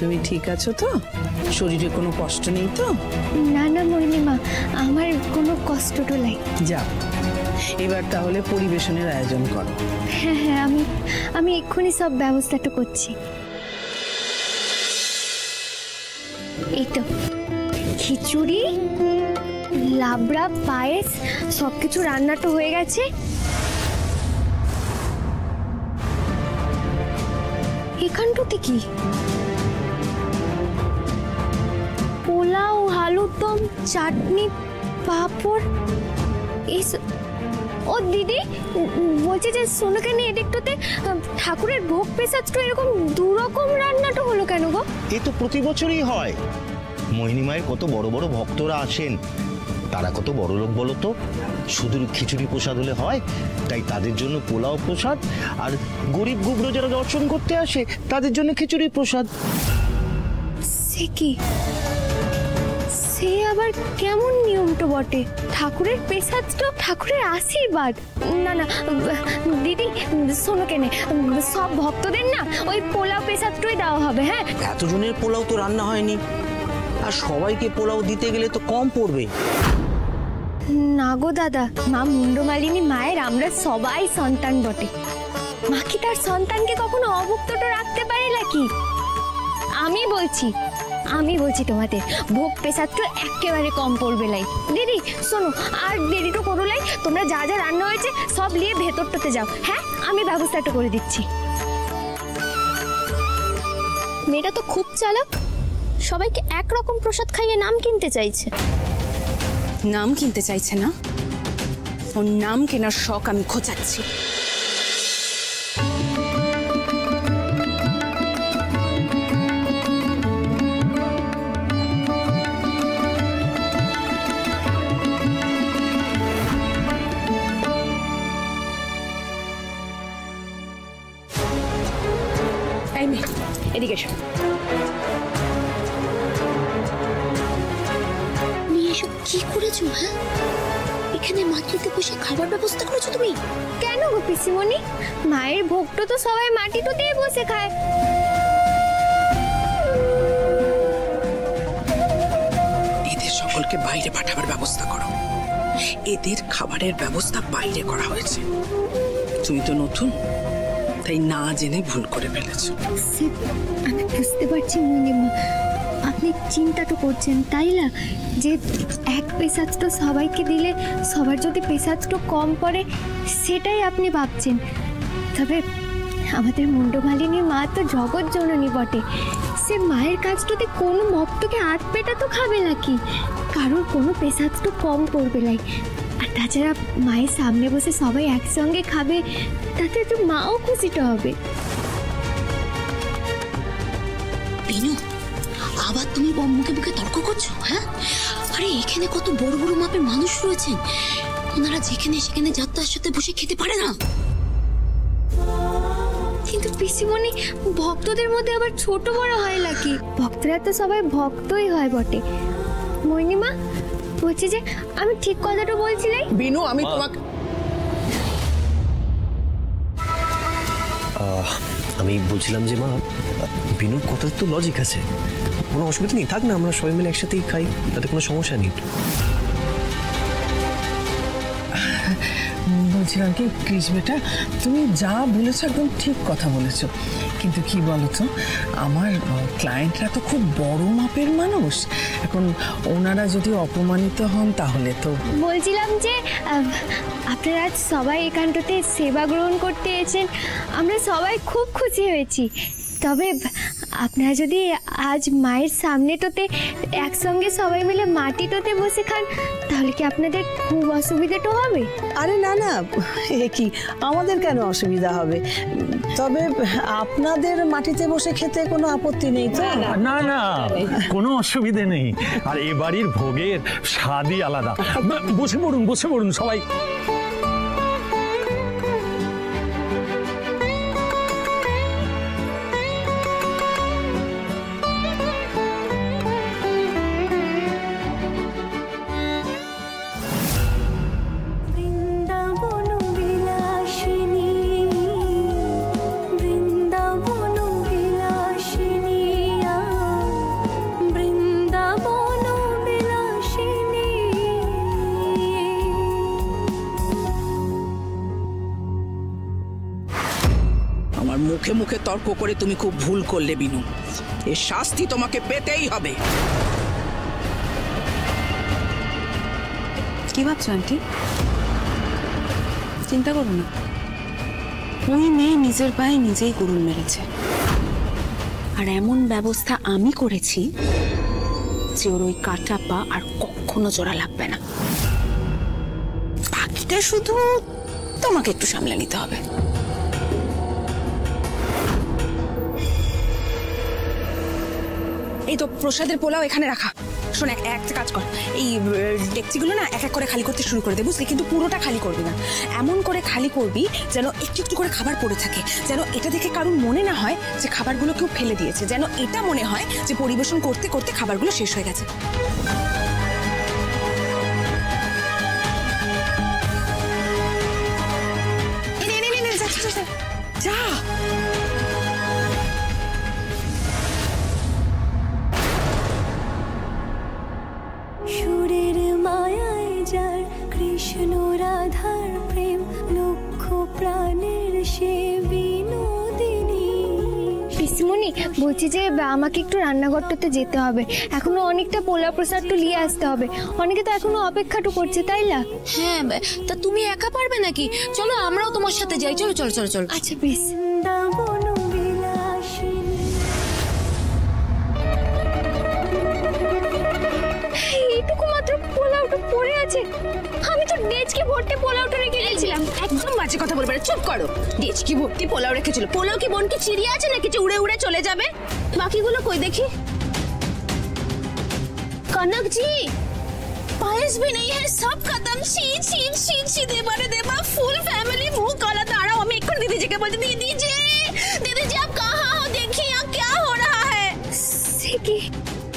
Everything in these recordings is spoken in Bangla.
তুমি ঠিক আছো তো? শরীরে কোনো কষ্ট নেই তো? না না মহিমা, আমার কোনো কষ্ট তো নাই। যাও, এবার তাহলে পরিবেশনের আয়োজন করো। হ্যাঁ হ্যাঁ, আমি এক্ষুনি সব ব্যবস্থাটা করছি। এই তো খিচুড়ি, লাবড়া, পায়েস সবকিছু রান্না তো হয়ে গেছে। এখানটাতে কি? পোলাও, আলুর দম, চাটনি, পাঁপড়। ও দিদি বলছে যে শোনো কেন, এদিকটাতে ঠাকুরের ভোগ পেছাচ্ছ, এরকম দুরকম রান্নাটা হলো কেন গো? এ তো প্রতি বছরই হয়। মোহিনী মায়ের কত বড় বড় ভক্তরা আসেন, তারা কত বড় লোক বলো তো। শুধু খিচুড়ি প্রসাদ হলে হয়? তাই তাদের জন্য পোলাও প্রসাদ, আর গরিব গুবড়ো যারা দর্শন করতে আসে তাদের জন্য খিচুড়ি প্রসাদ। সে কি, সে আবার কেমন নিয়মটা বটে? ঠাকুরের পেছাদ তো ঠাকুরের আশীর্বাদ। না না দিদি শোনো কেনে, সব ভক্তদের না ওই পোলাও পেছাদটাই দেওয়া হবে। হ্যাঁ, এতজনের পোলাও তো রান্না হয়নি, আর সবাইকে পোলাও দিতে গেলে তো কম পড়বে। না গো দাদা, মা মুন্ডমালিনী মায়ের আমরা সবাই সন্তান বটে। মা কি তার সন্তানকে কখনো অভুক্তটা রাখতে পারে নাকি? আমি বলছি তোমাদের ভোগ পেছাদটা একেবারে কম পড়বে লাই। দিদি শোনো, আর দেরি তো করো লাই, তোমরা যা যা রান্না হয়েছে সব নিয়ে ভেতরটাতে যাও। হ্যাঁ, আমি ব্যবস্থাটা করে দিচ্ছি। মেয়েটা তো খুব চালাক, সবাইকে একরকম প্রসাদ খাইয়ে নাম কিনতে চাইছে। নাম কিনতে চাইছে না, ওর নাম কেনার শখ আমি খোঁচাচ্ছি। এই মেয়ে, এদিকে এসো। এসব কি করেছো? হ্যাঁ, এখানে মাটিতে বসে খাবার ব্যবস্থা করেছো তুমি? কেন গো পিসিমণি, মায়ের ভোগটা তো সবাই মাটিতে দিয়ে বসে খায়। এদের সকলকে বাইরে পাঠাবার ব্যবস্থা করো। এদের খাবারের ব্যবস্থা বাইরে করা হয়েছে। তুমি তো নতুন, তাই না জেনে ভুল করে ফেলেছো। আমি বুঝতে পারছি মনিমা, আপনি চিন্তা তো করছেন তাই না, যে এক পেছাদটা সবাইকে দিলে সবার যদি পেছাদটা কম পড়ে সেটাই আপনি ভাবছেন। তবে আমাদের মুন্ডমালিনী মা তো জগৎ জননী বটে। সে মায়ের কাজটাতে কোনো ভক্তকে আট পেটা তো খাবে নাকি, কারোর কোনো পেছাদটা কম পড়বে নাই। আর তাছাড়া মায়ের সামনে বসে সবাই একসঙ্গে খাবে, তাতে তো মাও খুশিটা হবে। বিনু, আবার তুমি মুখে মুখে তর্ক করছো? হ্যাঁ, আরে এখানে কত বড় বড় মাপের মানুষ রয়েছেন, ওনারা যেখানে সেখানে যাত্রার সাথে বসে খেতে পারে না। কিন্তু পিসিমণি, ভক্তদের মধ্যে আবার ছোট বড় হয় নাকি? ভক্তরা তো সবাই ভক্তই হয় বটে। মনিমা বলছি যে আমি ঠিক কথাটা বলছিলাম। বিনু, আমি তোমাকে আমি বলছিলাম যে মা, বিনুর কথার তো লজিক আছে, কোনো অসুবিধা নেই, থাক না, আমরা সবাই মিলে একসাথেই খাই, তাতে কোনো সমস্যা নেই। বলছিলাম কি কৃষ বেটা, তুমি যা বলেছো একদম ঠিক কথা বলেছো, কিন্তু কি বলতো, আমার ক্লায়েন্টরা তো খুব বড় মাপের মানুষ, এখন ওনারা যদি অপমানিত হন তাহলে তো। বলছিলাম যে আপনারা আজ সবাই এখানটাতে সেবা গ্রহণ করতে এসেছেন, আমরা সবাই খুব খুশি হয়েছি। তবে আপনারা যদি আজ মায়ের সামনেটাতে একসঙ্গে সবাই মিলে মাটিটাতে বসে খান তাহলে কি আপনাদের খুব অসুবিধাটা হবে? আরে না না, এ কি, আমাদের কেন অসুবিধা হবে? তবে আপনাদের মাটিতে বসে খেতে কোনো আপত্তি নেই তো? না না, কোনো অসুবিধে নেই। আর এ বাড়ির ভোগের স্বাদই আলাদা। বসে পড়ুন সবাই। আমার মুখে মুখে তর্ক করে তুমি খুব ভুল করলে বিনু। এর শাস্তি তোমাকে পেতেই হবে। কি ভাবছো আন্টি? চিন্তা করো না, ওই মেয়ে নিজের পায়ে নিজেই কুড়ুল মেরেছে, আর এমন ব্যবস্থা আমি করেছি যে ওর ওই কাটা পা আর কখনো জোড়া লাগবে না। বাকিটা শুধু তোমাকে একটু সামলে নিতে হবে। এই তো প্রসাদের পোলাও এখানে রাখা। শোন, একটা কাজ কর, এই ডেকচিগুলো না এক এক করে খালি করতে শুরু করে দে, বুঝলি? কিন্তু পুরোটা খালি করবি না, এমন করে খালি করবি যেন একটু একটু করে খাবার পড়ে থাকে, যেন এটা দেখে কারোর মনে না হয় যে খাবারগুলো কেউ ফেলে দিয়েছে, যেন এটা মনে হয় যে পরিবেশন করতে করতে খাবারগুলো শেষ হয়ে গেছে। যা সুরের মায়ায় যার কৃষ্ণ রাধার প্রেম, লক্ষ প্রাণের সে বিনোদিনী। পিসিমণি, বলছি যে আমাকে একটু রান্নাঘরটাতে যেতে হবে, এখনো অনেকটা পোলা প্রসাদটা নিয়ে আসতে হবে, অনেকে তো এখনো অপেক্ষাটু করছে, তাই না? হ্যাঁ, তা তুমি একা পারবে নাকি? চলো আমরাও তোমার সাথে যাই। চলো চলো চলো চলো। আচ্ছা বেশ। এইটুকু মাত্র পোলাওটা পড়ে আছে, আমি তো ডেচকি ভর্তি পোলাওটা রেখে গেছিলাম। একদম বাজে কথা বলবে না, চুপ করো। ডেচকি ভর্তি পোলাও রেখেছিল। পোলাও কি বোন কি চিড়িয়া আছে নাকি যে উড়ে উড়ে চলে যাবে? বাকিগুলো কই দেখি। कनक जी, पायस भी नहीं है, सब खत्म। शीत शीत शीत शीत देवारे देवा, फुल फैमिली मुंह काला ताड़ा। हमें एक दीदी जी के बोलते, दीदी जी आप कहाँ हो? देखिए यहाँ क्या हो रहा है। কি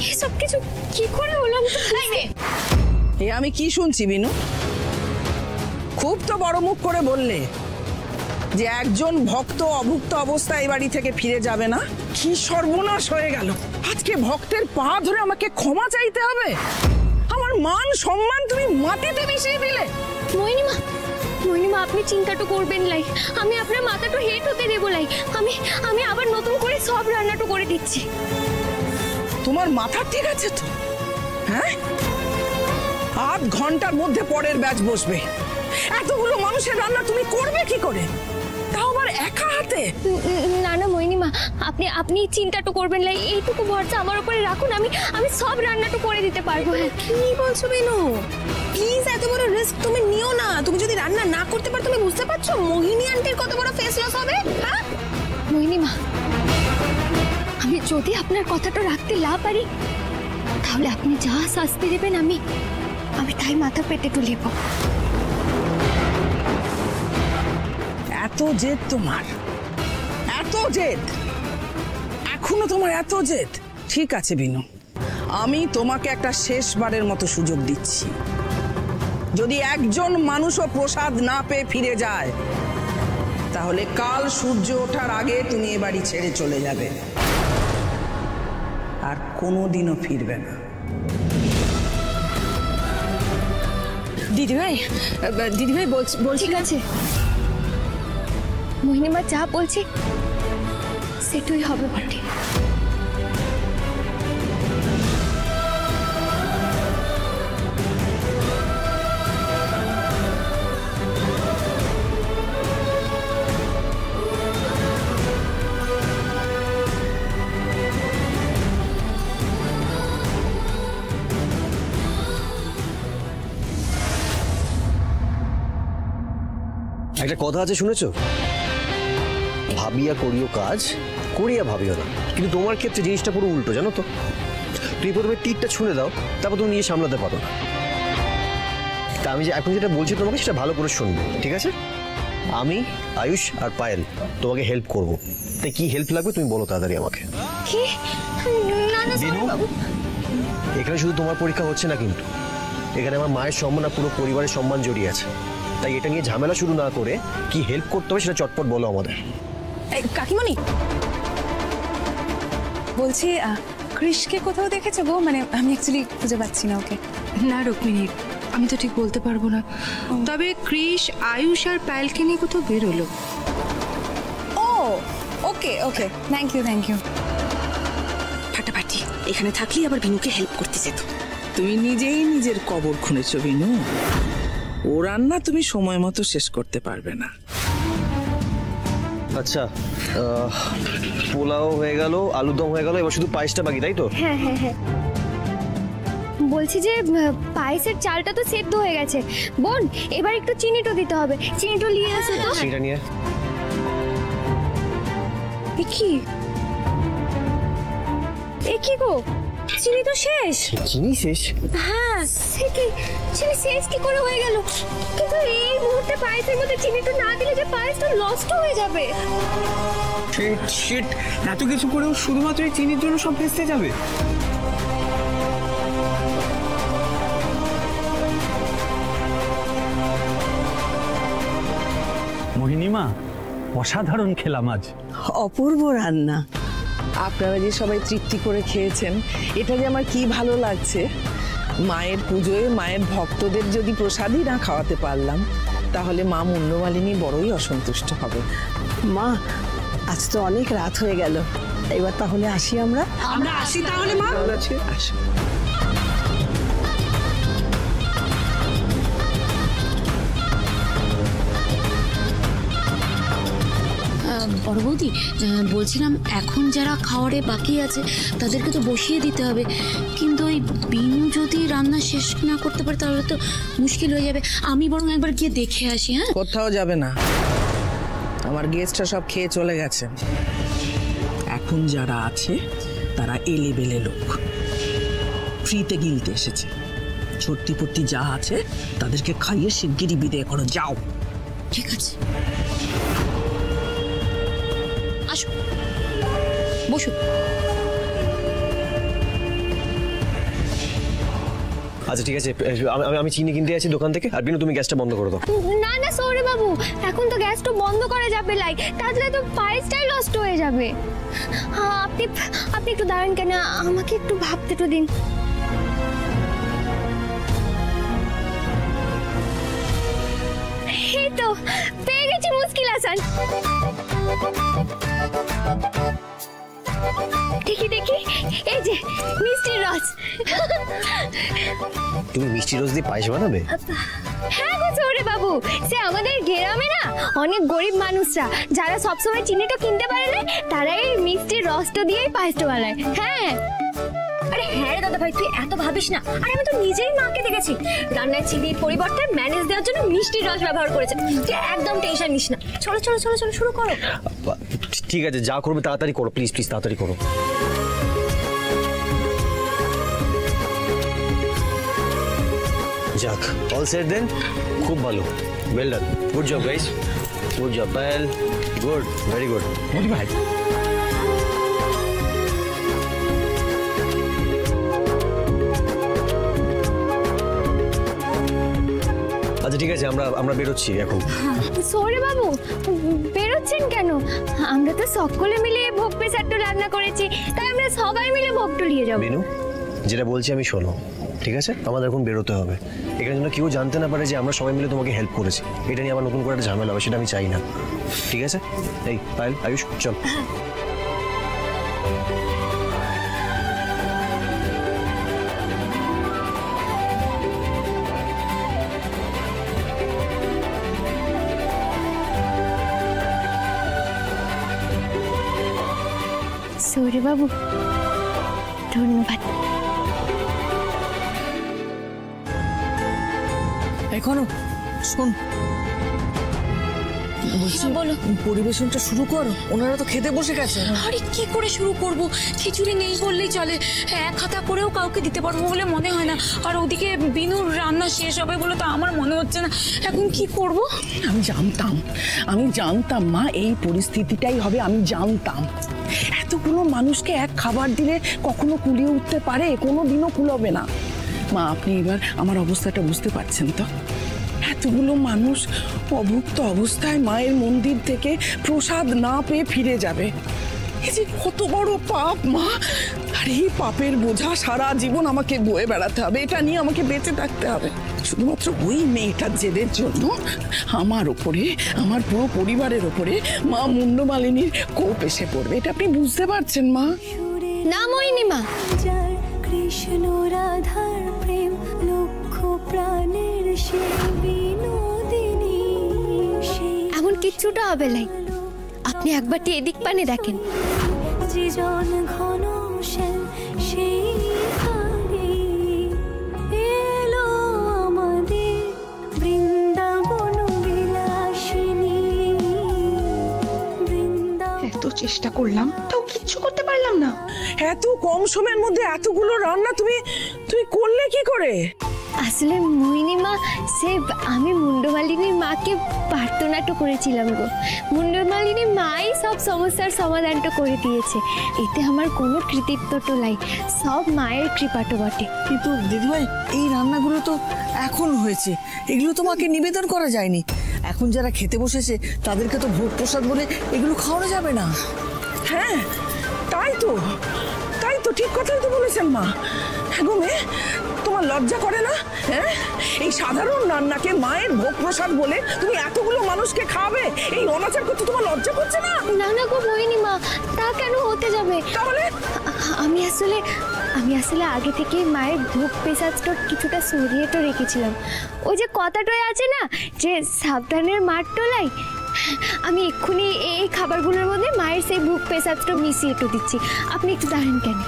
এই সব কিছু কি করে হলো? এ আমি কি শুনছি বিনু? খুব তো বড় মুখ করে বললে যে একজন ভক্ত অভুক্ত অবস্থায় এই বাড়ি থেকে ফিরে যাবে না। কি সর্বনাশ হয়ে গেল! আজকে ভক্তের পা ধরে আমাকে ক্ষমা চাইতে হবে? আমার মান সম্মান তুমি মাটিতে মিশিয়ে দিলে। মইনিমা, মইনিমা আপনি চিন্তাটা করবেন লাই, আমি আপনার মাথাটা হেট হতে দেব লাই। আমি আবার নতুন করে সব রান্নাটা করে দিচ্ছি। তোমার মাথা ঠিক আছে তো? হ্যাঁ, আধ ঘন্টার মধ্যে পরের ব্যাচ বসবে। এতগুলো মানুষের রান্না তুমি করবে কি করে, তাও আবার একা হাতে? না না মইনিমা, আপনি চিন্তাটা করবেন লাই, এইটুকু ভরসা আমার উপরে রাখুন, আমি সব রান্নাটা করে দিতে পারবো। কি বলছো বিনু? প্লিজ এত বড় রিস্ক তুমি নিও না। তুমি যদি রান্না না করতে পারো, তুমি বুঝতে পারছো মোহিনী আন্টির কত বড় ফেস লস হবে? হ্যাঁ মইনিমা, আমি যদি আপনার কথাটা রাখতে না পারি, তাহলে আপনি যা শাস্তি দেবেন আমি তাই মাথা পেতে তুলিব। এত জেদ তোমার, এত জেদ, এখনো তোমার এত জেদ? ঠিক আছে বিনু, আমি তোমাকে একটা শেষবারের মতো সুযোগ দিচ্ছি। যদি একজন মানুষও প্রসাদ না পেয়ে ফিরে যায়, তাহলে কাল সূর্য ওঠার আগে তুমি এ বাড়ি ছেড়ে চলে যাবে, আর কোনোদিনও ফিরবে না। দিদিভাই বলছি। ঠিক আছে মহিনিমা, যা বলছি সেটাই হবে বটে। একটা কথা আছে, শুনেছো? ভাবিয়া করিও কাজ, করিয়া ভাবিও না। কিন্তু তোমার ক্ষেত্রে জিনিসটা পুরো উল্টো, জানো তো? তুমি প্রথমে তীরটা ছুঁড়ে দাও, তারপর তুমি নিয়ে সামলাতে পারো না। তা আমি যে এখন যেটা বলছি তোমাকে, সেটা ভালো করে শুনবে, ঠিক আছে? আমি, আয়ুষ আর পায়েল তোমাকে হেল্প করব। তাই কি হেল্প লাগবে তুমি বলো তাড়াতাড়ি আমাকে। কি? না না বাবু, এখানে শুধু তোমার পরীক্ষা হচ্ছে না, কিন্তু এখানে আমার মায়ের সম্মান আর পুরো পরিবারের সম্মান জড়িয়ে আছে। তাই এটা নিয়ে ঝামেলা শুরু না করে কি হেল্প করতে হবে সেটা চটপট বলো আমাদের। কাকিমণি বলছি, কৃষকে কোথাও দেখেছো গো? মানে আমি অ্যাকচুয়ালি খুঁজে পাচ্ছি না ওকে। না রুক্মিণী, আমি তো ঠিক বলতে পারবো না, তবে কৃষ আয়ুষ আর পায়েলকে নিয়ে কোথাও বেরোলো। ও ওকে ওকে, থ্যাংক ইউ। ফাটাফাটি এখানে থাকলে আবার বিনুকে হেল্প করতে যেত। তুমি নিজেই নিজের কবর খুঁড়েছো বিনু। ও রান্না তুমি সময় মতো শেষ করতে পারবে না। আচ্ছা, পোলাও হয়ে গেল, আলুর দম হয়ে গেল, এবার শুধু পায়েসটা বাকি, তাই তো? হ্যাঁ হ্যাঁ হ্যাঁ, বলছি যে পায়েসের চালটা তো সেদ্ধ হয়ে গেছে বোন, এবার একটু চিনিটা দিতে হবে। চিনিটা নিয়ে আসো তো। চিনিটা নিয়ে এ কি গো, চিনি তো শেষ। চিনি শেষ? হ্যাঁ, সে কি চিনি শেষ কি করে হয়ে গেল? কিন্তু এই মুহূর্তে পায়েসের মধ্যে চিনিটা না দিলে যে পায়েসটা নষ্ট হয়ে যাবে। শিট, এত কিছু করেও শুধুমাত্র এই চিনির জন্য সব ভেস্তে যাবে? মোহিনীমা, অসাধারণ খেলাম আজ। অপূর্ব রান্না। আপনারা যে সবাই তৃপ্তি করে খেয়েছেন, এটা যে আমার কি ভালো লাগছে। মায়ের পুজোয় মায়ের ভক্তদের যদি প্রসাদই না খাওয়াতে পারলাম, তাহলে মা মুন্ডমালিনী বড়ই অসন্তুষ্ট হবে। মা, আজ তো অনেক রাত হয়ে গেল, এবার তাহলে আসি আমরা। আসি তাহলে মা। আসো। বড় বৌদি, বলছিলাম এখন যারা খাওয়ারে বাকি আছে তাদেরকে তো বসিয়ে দিতে হবে, কিন্তু ওই বিনু যদি রান্না শেষ না করতে পারে তাহলে তো মুশকিল হয়ে যাবে। আমি বরং একবার গিয়ে দেখে আসি। হ্যাঁ, কোথাও যাবে না, আমার গেস্টরা সব খেয়ে চলে গেছে। এখন যারা আছে তারা এলেবেলে লোক, ফ্রিতে গিলতে এসেছে। ছর্তি পট্টি যা আছে তাদেরকে খাইয়ে শিগগিরই বিদায় করো, যাও। ঠিক আছে, আসো, বসো। আচ্ছা ঠিক আছে, আমি চিনি কিনতে আছি দোকান থেকে। আর বিনু, তুমি গ্যাসটা বন্ধ করে দাও। না না সৌরে বাবু, এখন তো গ্যাসটা বন্ধ করা যাবে লাই, তাহলে তো পায়েসটাই নষ্ট হয়ে যাবে। হ্যাঁ, আপনি একটু দাঁড়ান কেন, আমাকে একটু ভাবতে তো দিন। এই তো পেয়ে গেছি মুশকিল আসান। দেখি দেখি, এই যে মিষ্টির রস। তুমি মিষ্টি রস দিয়ে পায়েস বানাবে? হ্যাঁ গো সৌরে বাবু, সে আমাদের গ্রামে না অনেক গরিব মানুষরা যারা সবসময় চিনিটা কিনতে পারে না, তারা এই মিষ্টির রসটা দিয়েই পায়েসটা বানায়। হ্যাঁ। আরে হ্যাঁ রে দাদা ভাই, তুই এত ভাবিস না। আরে আমি তো নিজেই মাকে দেখেছি রান্নায় চিনির পরিবর্তে ম্যানেজ দেওয়ার জন্য মিষ্টির রস ব্যবহার করেছে। তুই একদম টেনশন নিস না। চলো চলো চলো চলো, শুরু করো। ঠিক আছে, যা করবে তাড়াতাড়ি করো, প্লিজ প্লিজ তাড়াতাড়ি করো। যাক, অল সেট দেন। খুব ভালো, well done, good job guys, good job Payel, good, very good. Modi ভাই, আচ্ছা ঠিক আছে, আমরা বেরোচ্ছি এখন। সৌরে বাবু, বেরোচ্ছেন কেন? আমরা তো সকলে মিলে ভোগ পেশারটা রান্না করেছি, তাই আমরা সবাই মিলে ভোগটা নিয়ে যাবো। বিনু, যেটা বলছি আমি শোনো, ঠিক আছে? আমাদের এখন বেরোতে হবে। এখানে যেন কেউ জানতে না পারে যে আমরা সবাই মিলে তোমাকে হেল্প করেছি। এটা নিয়ে আবার নতুন করে একটা ঝামেলা হবে, সেটা আমি চাই না। ঠিক আছে? এই পায়েল, আয়ুষ, চল। সৌরে বাবু, ধন্যবাদ। এখনো শোন, বলো। পরিবেশনটা শুরু করো, ওনারা তো খেতে বসে গেছে। আরে কি করে শুরু করব? খিচুড়ি নেই বললেই চলে, এক হাতা করেও কাউকে দিতে পারবো বলে মনে হয় না। আর ওদিকে বিনুর রান্না শেষ হবে বলে তো আমার মনে হচ্ছে না। এখন কি করব? আমি জানতাম মা, এই পরিস্থিতিটাই হবে। আমি জানতাম এতগুলো মানুষকে এক খাবার দিলে কখনো কুলিয়ে উঠতে পারে, কোনো দিনও কুলাবে না। মা, আপনি এবার আমার অবস্থাটা বুঝতে পারছেন তো? এতগুলো মানুষ অভুক্ত অবস্থায় মায়ের মন্দির থেকে প্রসাদ না পেয়ে ফিরে যাবে, এই যে কত বড় পাপ মা। আর আর এই পাপের বোঝা সারা জীবন আমাকে বয়ে বেড়াতে হবে, এটা নিয়ে আমাকে বেঁচে থাকতে হবে। শুধুমাত্র ওই মেয়েটার জেদের জন্য আমার ওপরে, আমার পুরো পরিবারের ওপরে মা মুন্ডমালিনীর কোপ এসে পড়বে। এটা আপনি বুঝতে পারছেন মা? না মোহিনীমা, কৃষ্ণ রাধার প্রেম লক্ষ প্রাণের সে বিনোদিনী, এমন কিচ্ছুটা হবে লাই। আপনি একবারটি এদিক পানে দেখেন। জীবন ঘন শ্যাম সেইখানে এলো আমাদের বৃন্দাবন বিলাসিনী। এত চেষ্টা করলাম তাও কিচ্ছু করতে পারলাম না। এত কম সময়ের মধ্যে এতগুলো রান্না তুমি করলে কি করে? আসলে মোহিনীমা, সে আমি মুন্ডমালিনীর মাকে প্রার্থনাটা করেছিলাম গো। মুন্ডমালিনীর মাই সব সমস্যার সমাধানটা করে দিয়েছে। এতে আমার কোনো কৃতিত্বটা নাই, সব মায়ের কৃপাটো বটে। কিন্তু দিদিভাই, এই রান্নাগুলো তো এখন হয়েছে, এগুলো তোমাকে নিবেদন করা যায়নি। এখন যারা খেতে বসেছে তাদেরকে তো ভোগ প্রসাদ বলে এগুলো খাওয়ানো যাবে না। হ্যাঁ, তাই তো ঠিক কথাই তো বলেছেন মা। হ্যাঁ গো মেয়ে, তোমার লজ্জা করে না? হ্যাঁ, এই সাধারণ রান্নাকে মায়ের ভোগ প্রসাদ বলে তুমি এতগুলো মানুষকে খাবে, এই অনাচার করতে তোমার লজ্জা করছে না? না না গো মোহিনীমা, তা কেন হতে যাবে? তাহলে আমি আসলে আগে থেকে মায়ের ভোগ পেশাজটা কিছুটা সরিয়ে তো রেখেছিলাম। ওই যে কথাটাই আছে না, যে সাবধানের মার টোলাই। আমি এক্ষুনি এই খাবারগুলোর মধ্যে মায়ের সেই ভোগ পেশাজটা মিশিয়ে একটু দিচ্ছি। আপনি একটু দাঁড়ান কেন?